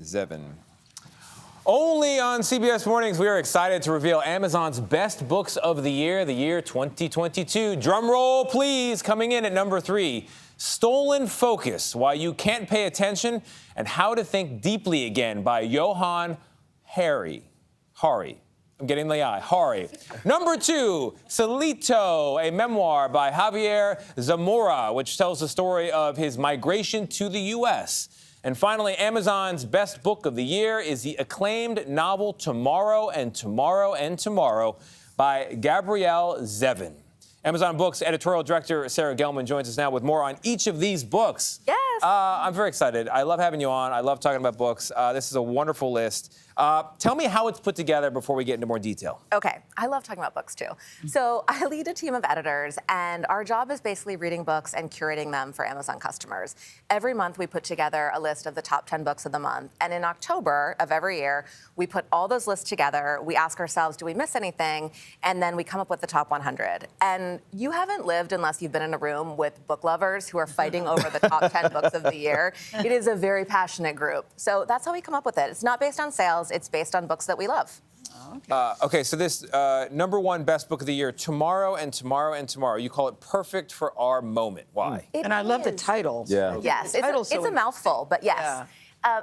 Zevin. Only on CBS Mornings, we are excited to reveal Amazon's best books of the year 2022. Drum roll, please. Coming in at number 3, Stolen Focus, Why You Can't Pay Attention and How to Think Deeply Again by Johann Hari. I'm getting the eye. Hari. Number 2, Solito, a memoir by Javier Zamora, which tells the story of his migration to the U.S. And finally, Amazon's best book of the year is the acclaimed novel Tomorrow and Tomorrow and Tomorrow by Gabrielle Zevin. Amazon Books editorial director Sarah Gelman joins us now with more on each of these books. Yes. I'm very excited. I love having you on. I love talking about books. This is a wonderful list. Tell me how it's put together before we get into more detail. Okay, I love talking about books too. So I lead a team of editors, and our job is basically reading books and curating them for Amazon customers. Every month we put together a list of the top 10 books of the month, and in October of every year, we put all those lists together. We ask ourselves, do we miss anything? And then we come up with the top 100. And you haven't lived unless you've been in a room with book lovers who are fighting over the top 10 books of the year. It is a very passionate group. So that's how we come up with it. It's not based on sales. It's based on books that we love. Okay, so this number 1 best book of the year, Tomorrow and Tomorrow and Tomorrow. You call it perfect for our moment. Why? I love the title. Yeah. Yes, it's a mouthful, but yes. Yeah.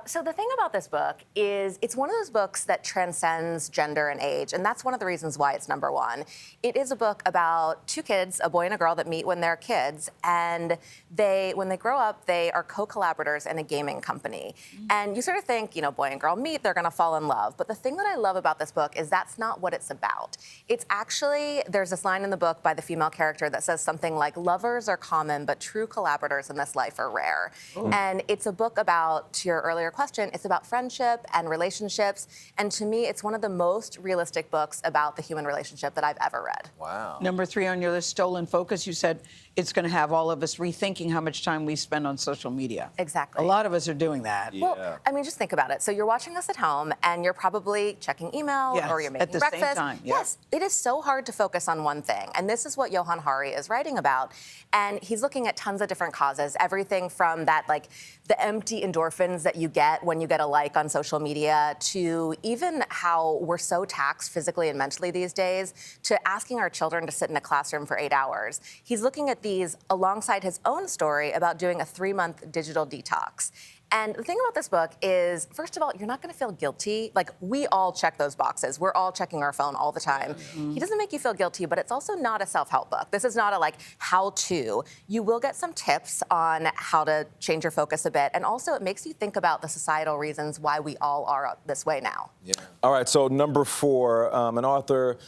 So the thing about this book is it's one of those books that transcends gender and age, and that's one of the reasons why it's number 1. It is a book about 2 kids, a boy and a girl, that meet when they're kids, and when they grow up, they are co-collaborators in a gaming company. And you sort of think, boy and girl meet, they're gonna fall in love. But the thing that I love about this book is that's not what it's about. It's actually, there's this line in the book by the female character that says something like, lovers are common, but true collaborators in this life are rare. And it's a book about, to your earlier question, it's about friendship and relationships. And to me, it's one of the most realistic books about the human relationship that I've ever read. Wow. Number 3 on your list, Stolen Focus. You said it's going to have all of us rethinking how much time we spend on social media. Exactly. A lot of us are doing that. Yeah. Well, I mean, just think about it. So you're watching this at home, and you're probably checking email, Yes, or you're making at the breakfast. same time. Yeah. Yes, it is so hard to focus on one thing. And this is what Johann Hari is writing about. And he's looking at tons of different causes, everything from that, like, the empty endorphins that you get when you get a like on social media, to even how we're so taxed physically and mentally these days, to asking our children to sit in a classroom for 8 hours. He's looking at these alongside his own story about doing a 3-month digital detox. And the thing about this book is, first of all, you're not going to feel guilty. Like, we all check those boxes. We're all checking our phone all the time. He doesn't make you feel guilty, but it's also not a self-help book. This is not a, how-to. You will get some tips on how to change your focus a bit. And also, it makes you think about the societal reasons why we all are this way now. Yeah. All right, so number 4, an author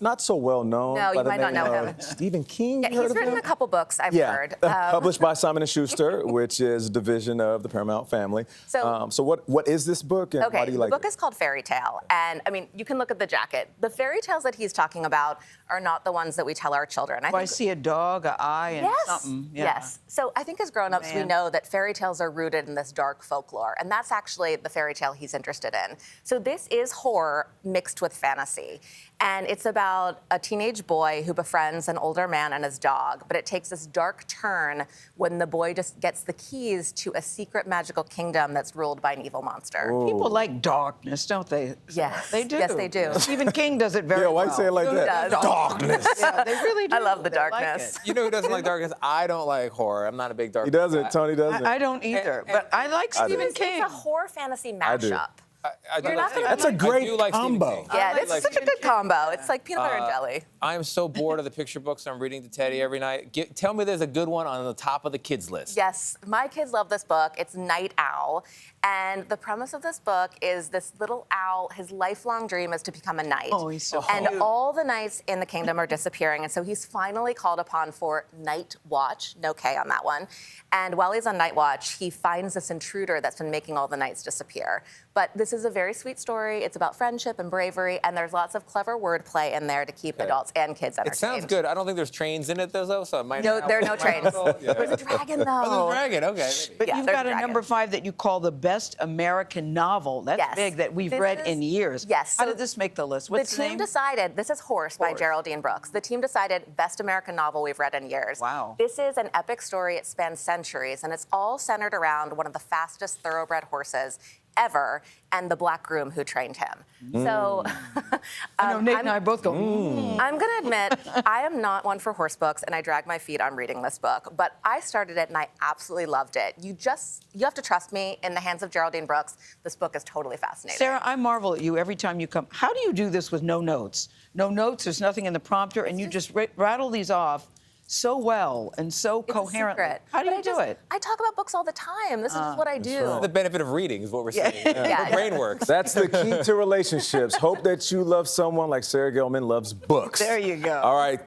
not so well known. No, by you the might not name know of him. Stephen King. Yeah, You heard he's of written him? a couple books, I've heard. Published by Simon & Schuster, which is a division of the Paramount family. So what is this book, and why do you like it? The book is called Fairy Tale, and I mean, you can look at the jacket. The fairy tales that he's talking about are not the ones that we tell our children. I see a dog, an eye, and something. Yeah. Yes. So I think as grown-ups, we know that fairy tales are rooted in this dark folklore, and that's actually the fairy tale he's interested in. So this is horror mixed with fantasy. And it's about a teenage boy who befriends an older man and his dog, but it takes this dark turn when the boy just gets the keys to a secret magical kingdom that's ruled by an evil monster. Ooh. People like darkness, don't they? Yes. They do. Yes, they do. Stephen King does it very well. Yeah, why say it like Who that? does? Darkness. Yeah, they really do. I love the They like darkness. it. You know who doesn't like darkness? I don't like horror. I'm not a big dark He doesn't. guy. Tony doesn't. I don't either, but I like Stephen King. It's a horror fantasy I do. mashup. I do You're like not Stephen gonna- That's a King. I great do like Stephen combo. King. Yeah, I it's like such a good combo. It's like peanut butter and jelly. I am so bored of the picture books I'm reading to Teddy every night. Tell me there's a good one on the top of the kids list. Yes, my kids love this book. It's Night Owl. And the premise of this book is this little owl, his lifelong dream is to become a knight. Oh, he's so And cute. all the knights in the kingdom are disappearing. And so he's finally called upon for night watch, no K on that one. And while he's on night watch, he finds this intruder that's been making all the knights disappear. But this is a very sweet story. It's about friendship and bravery, and there's lots of clever wordplay in there to keep adults and kids entertained. It sounds good. I don't think there's trains in it, though, so it might No, not there are no trains. Yeah. There's a dragon, though. Oh, there's a dragon. Okay. maybe. But Yeah, you've there's got a dragon. number 5 that you call the best American novel. That's Yes. big, that we've This read is- in years. Yes, How so did this make the list? What's the the team name? decided, this is Horse by Horse. Geraldine Brooks. The team decided best American novel we've read in years. Wow. This is an epic story. It spans centuries, and it's all centered around one of the fastest thoroughbred horses ever, and the black groom who trained him. So I know Nate and I both go, I'm going to admit, I am not one for horse books, and I drag my feet on reading this book. But I started it, and I absolutely loved it. You have to trust me. In the hands of Geraldine Brooks, this book is totally fascinating. Sarah, I marvel at you every time you come. How do you do this with no notes? No notes, there's nothing in the prompter, and you just rattle these off so well and so coherently. How do you do it? I talk about books all the time. This is just what I do. Right. The benefit of reading is what we're saying. Her brain works. That's the key to relationships. Hope that you love someone like Sarah Gilman loves books. There you go. All right.